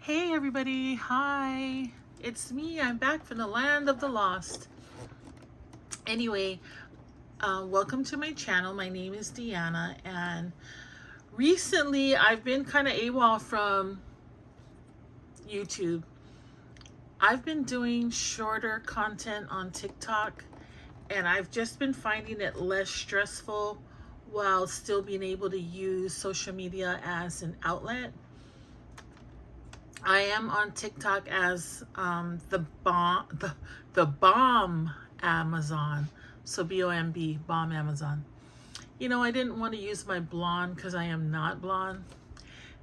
Hey everybody, hi. It's me. I'm back from the land of the lost. Anyway, welcome to my channel. My name is Deanna, and recently I've been kind of AWOL from YouTube. I've been doing shorter content on TikTok, and I've just been finding it less stressful while still being able to use social media as an outlet. I am on TikTok as the bomb Amazon. So B-O-M-B, bomb Amazon. You know, I didn't want to use my blonde because I am not blonde.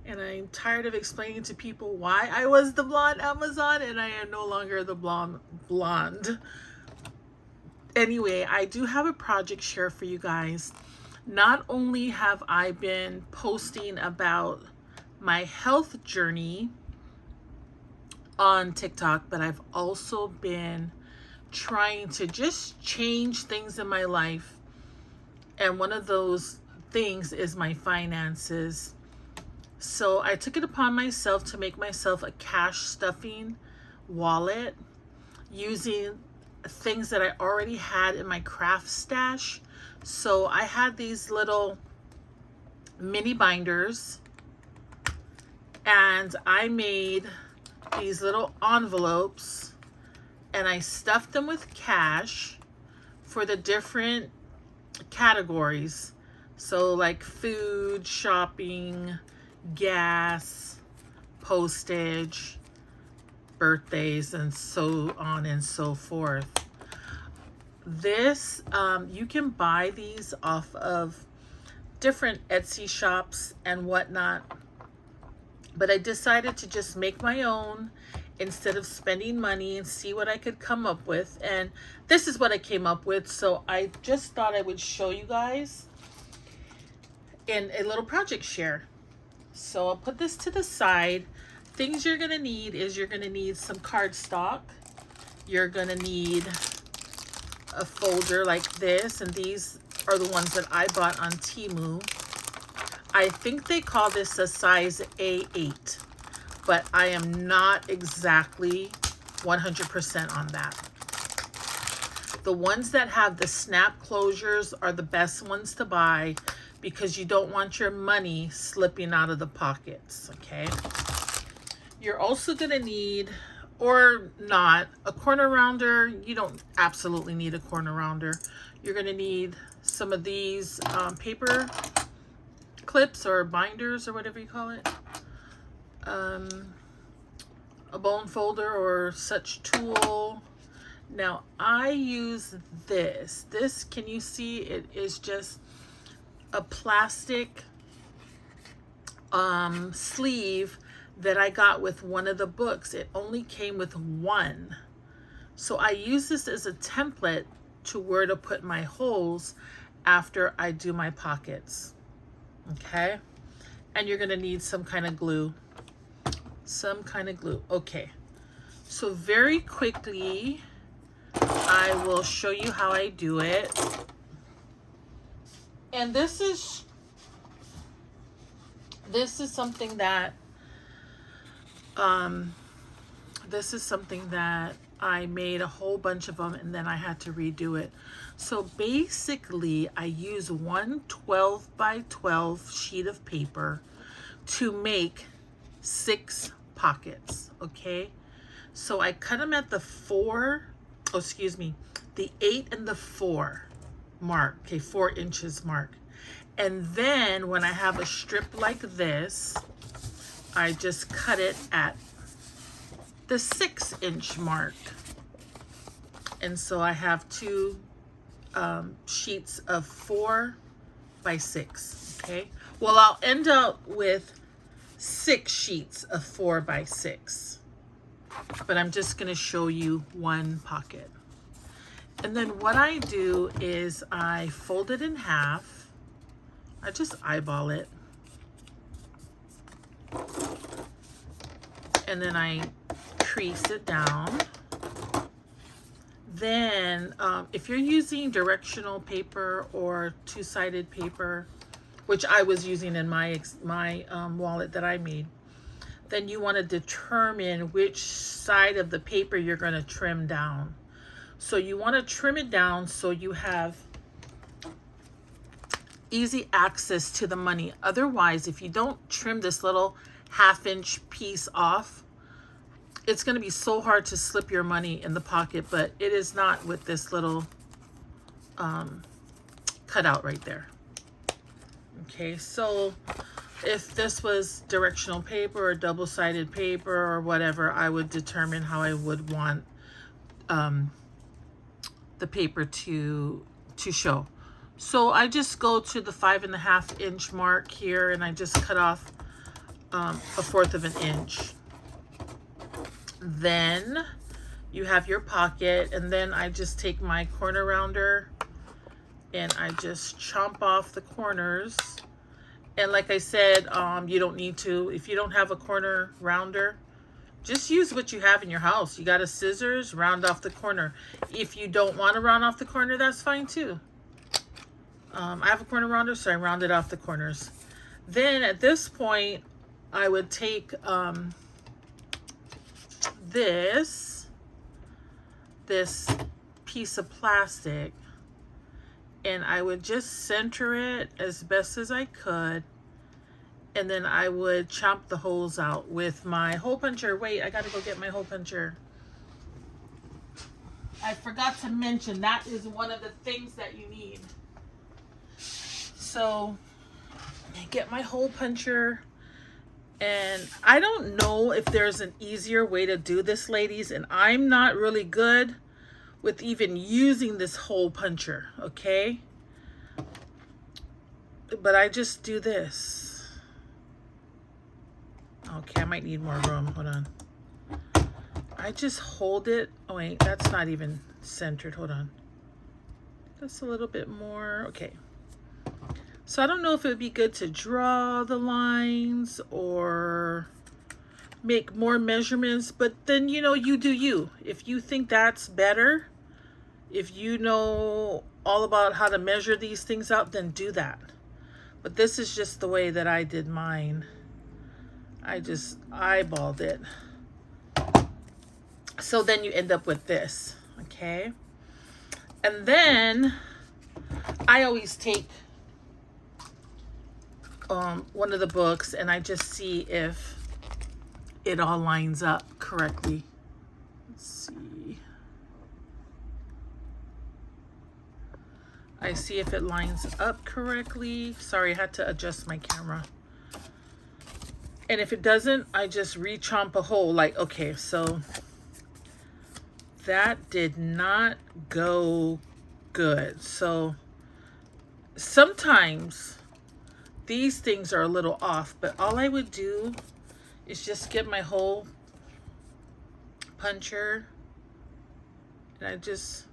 And I'm tired of explaining to people why I was the blonde Amazon and I am no longer the blonde. Anyway, I do have a project share for you guys. Not only have I been posting about my health journey on TikTok, but I've also been trying to just change things in my life. And one of those things is my finances. So I took it upon myself to make myself a cash stuffing wallet using things that I already had in my craft stash. So I had these little mini binders and I made these little envelopes and I stuffed them with cash for the different categories. So like food, shopping, gas, postage, birthdays, and so on and so forth. This, you can buy these off of different Etsy shops and whatnot. But I decided to just make my own instead of spending money and see what I could come up with. And this is what I came up with. So I just thought I would show you guys in a little project share. So I'll put this to the side. Things you're going to need is you're going to need some cardstock. You're going to need a folder like this. And these are the ones that I bought on Temu. I think they call this a size A8, but I am not exactly 100% on that. The ones that have the snap closures are the best ones to buy because you don't want your money slipping out of the pockets, okay? You're also going to need, or not, a corner rounder. You don't absolutely need a corner rounder. You're going to need some of these paper clips or binders or whatever you call it, a bone folder or such tool. Now I use this, can you see it is just a plastic sleeve that I got with one of the books. It only came with one, so I use this as a template to where to put my holes after I do my pockets. Okay, and you're gonna need some kind of glue. Okay, so very quickly I will show you how I do it. And this is something that I made a whole bunch of them and then I had to redo it. So basically I use one 12 by 12 sheet of paper to make 6 pockets, okay? So I cut them at the the 8 and the 4 mark, okay, 4 inches mark. And then when I have a strip like this, I just cut it at the 6-inch mark. And so I have 2 sheets of 4 by 6, okay? Well, I'll end up with 6 sheets of 4 by 6, but I'm just gonna show you one pocket. And then what I do is I fold it in half. I just eyeball it. And then I crease it down. Then if you're using directional paper or two-sided paper, which I was using in my wallet that I made, then you want to determine which side of the paper you're going to trim down. So you want to trim it down so you have easy access to the money. Otherwise, if you don't trim this little 1/2 inch piece off, it's going to be so hard to slip your money in the pocket, but it is not with this little cutout right there. Okay, so if this was directional paper or double-sided paper or whatever, I would determine how I would want the paper to show. So I just go to the 5.5 inch mark here, and I just cut off 1/4 of an inch. Then you have your pocket, and then I just take my corner rounder and I just chomp off the corners. And like I said, you don't need to, if you don't have a corner rounder, just use what you have in your house. You got a scissors, round off the corner. If you don't want to round off the corner, that's fine too. I have a corner rounder, so I rounded off the corners. Then at this point, I would take this piece of plastic, and I would just center it as best as I could, and then I would chomp the holes out with my hole puncher. Wait, I gotta go get my hole puncher. I forgot to mention that is one of the things that you need. So get my hole puncher, and I don't know if there's an easier way to do this, ladies, and I'm not really good with even using this hole puncher, okay? But I just do this. Okay, I might need more room. Hold on. I just hold it. Oh wait, that's not even centered. Hold on. Just a little bit more. Okay. So I don't know if it would be good to draw the lines or make more measurements, but then, you know, you do you. If you think that's better, if you know all about how to measure these things out, then do that. But this is just the way that I did mine. I just eyeballed it. So then you end up with this, okay? And then I always take one of the books, and I just see if it all lines up correctly. Let's see. I see if it lines up correctly. Sorry, I had to adjust my camera. And if it doesn't, I just re-chomp a hole. Like, okay, so that did not go good. So sometimes these things are a little off, but all I would do is just get my hole puncher, and I'll just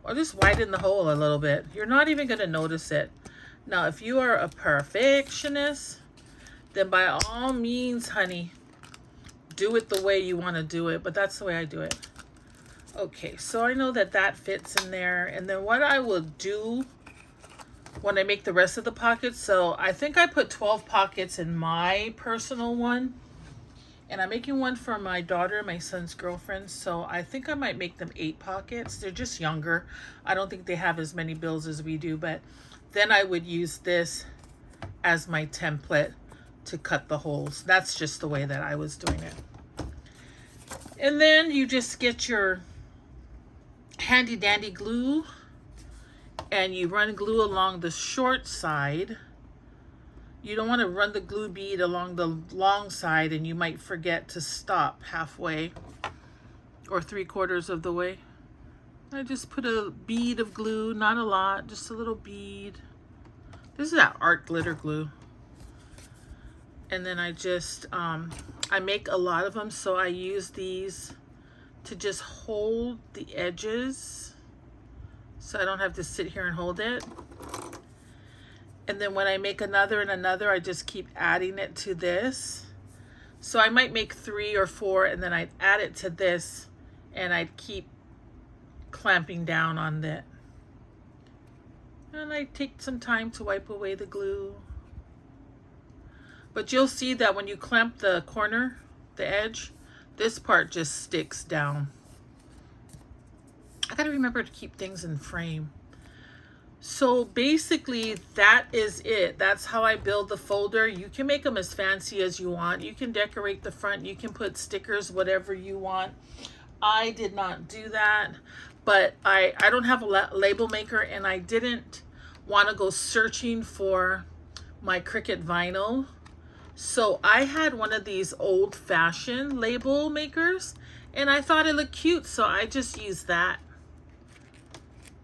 widen the hole a little bit. You're not even going to notice it. Now, if you are a perfectionist, then by all means, honey, do it the way you want to do it, but that's the way I do it. Okay, so I know that that fits in there, and then what I will do when I make the rest of the pockets, so I think I put 12 pockets in my personal one, and I'm making one for my daughter, my son's girlfriend, so I think I might make them 8 pockets. They're just younger. I don't think they have as many bills as we do, but then I would use this as my template to cut the holes. That's just the way that I was doing it. And then you just get your handy dandy glue, and you run glue along the short side. You don't want to run the glue bead along the long side, and you might forget to stop halfway or 3/4 of the way. I just put a bead of glue, not a lot, just a little bead. This is that art glitter glue. And then I just, I make a lot of them, so I use these to just hold the edges, so I don't have to sit here and hold it. And then when I make another and another, I just keep adding it to this. So I might make 3 or 4, and then I'd add it to this, and I'd keep clamping down on it. And I take some time to wipe away the glue. But you'll see that when you clamp the corner, the edge, this part just sticks down. I gotta remember to keep things in frame. So basically that is it. That's how I build the folder. You can make them as fancy as you want. You can decorate the front. You can put stickers, whatever you want. I did not do that, but I don't have a label maker, and I didn't want to go searching for my Cricut vinyl. So I had one of these old-fashioned label makers, and I thought it looked cute, so I just used that.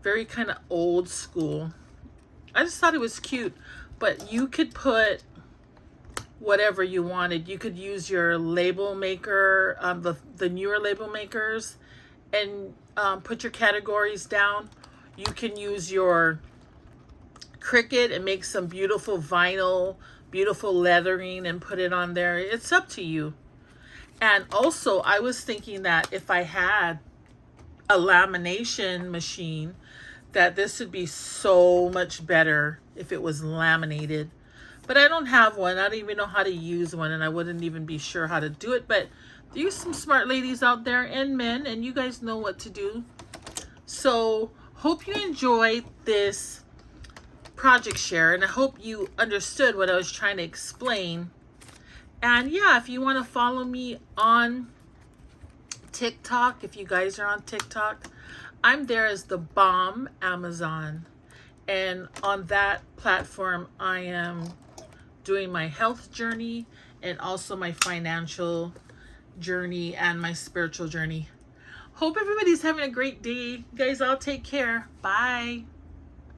Very kind of old school. I just thought it was cute, but you could put whatever you wanted. You could use your label maker, the newer label makers, and put your categories down. You can use your Cricut and make some beautiful vinyl, beautiful lettering and put it on there. It's up to you. And also, I was thinking that if I had a lamination machine, that this would be so much better if it was laminated. But I don't have one. I don't even know how to use one, and I wouldn't even be sure how to do it. But there's some smart ladies out there and men, and you guys know what to do. So hope you enjoyed this project share, and I hope you understood what I was trying to explain. And yeah, if you want to follow me on TikTok, if you guys are on TikTok, I'm there as the Bomb Amazon. And on that platform, I am doing my health journey and also my financial journey and my spiritual journey. Hope everybody's having a great day. You guys all take care. Bye.